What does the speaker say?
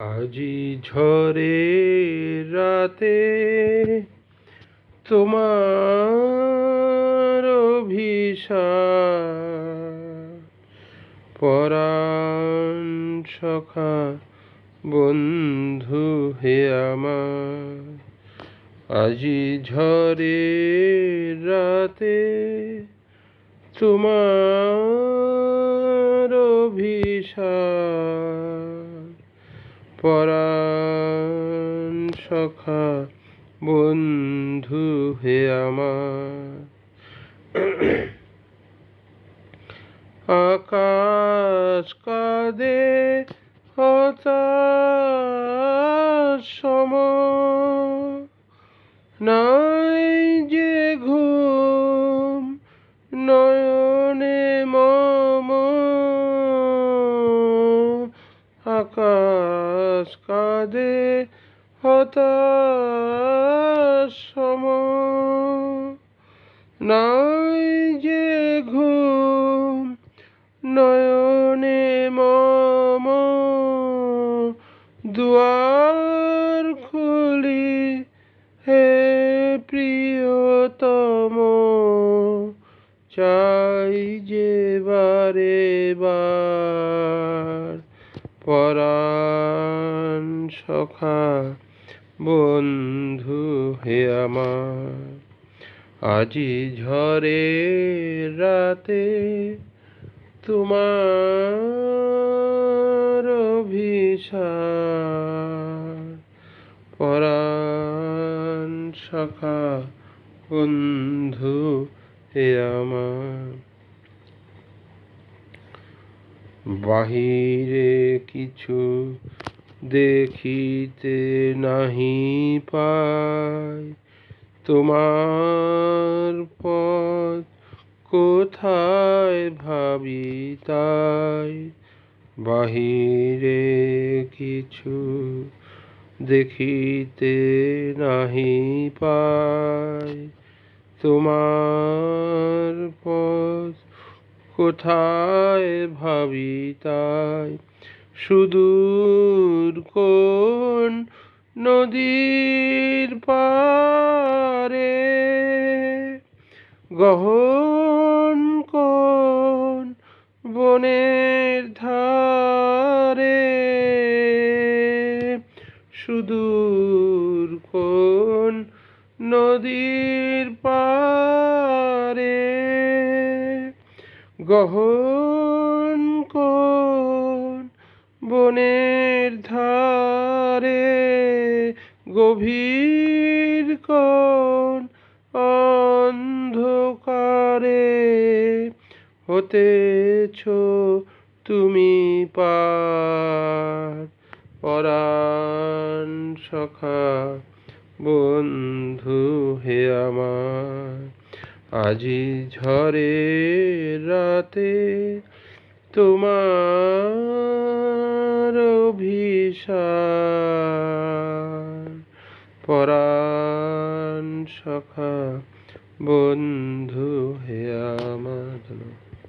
আজি ঝড়ে রাতে তোমার অভিসার, পরাণ সখা বন্ধু হে আমার। আজি ঝড়ে রাতে তোমার অভিসার, পরাণ সখা বন্ধু হে আমার। আকাশ কাঁদে হতাশ সম, নাই যে ঘুম নয়নে মম। আকাশ কাঁদে হতাশ সম, নাই যে ঘুম নয়নে মম। দুয়ার খুলি হে প্রিয়তম, চাই যে বারে বার। পরাণ সখা বন্ধু হে আমার। আজি ঝড়ে রাতে তোমার অভিসার, পরাণ সখা বন্ধু হে আমার। বাহিরে কিছু দেখিতে নাহি পাই, তোমার পথ কোথায় ভাবি তাই। বাহিরে কিছু দেখিতে নাহি পাই, তোমার পথ কোথায় ভাবি তাই। সুদূর কোন নদীর পারে, গহন কোন বনের ধারে। সুদূর কোন নদীর পারে, গহন কোন বনের ধারে। গভীর কোন অন্ধকারে, হতেছ তুমি পার। পরাণ সখা বন্ধু হে আমার। আজি ঝড়ে রাতে তোমার অভিসার, পরাণ সখা বন্ধু হে আমার।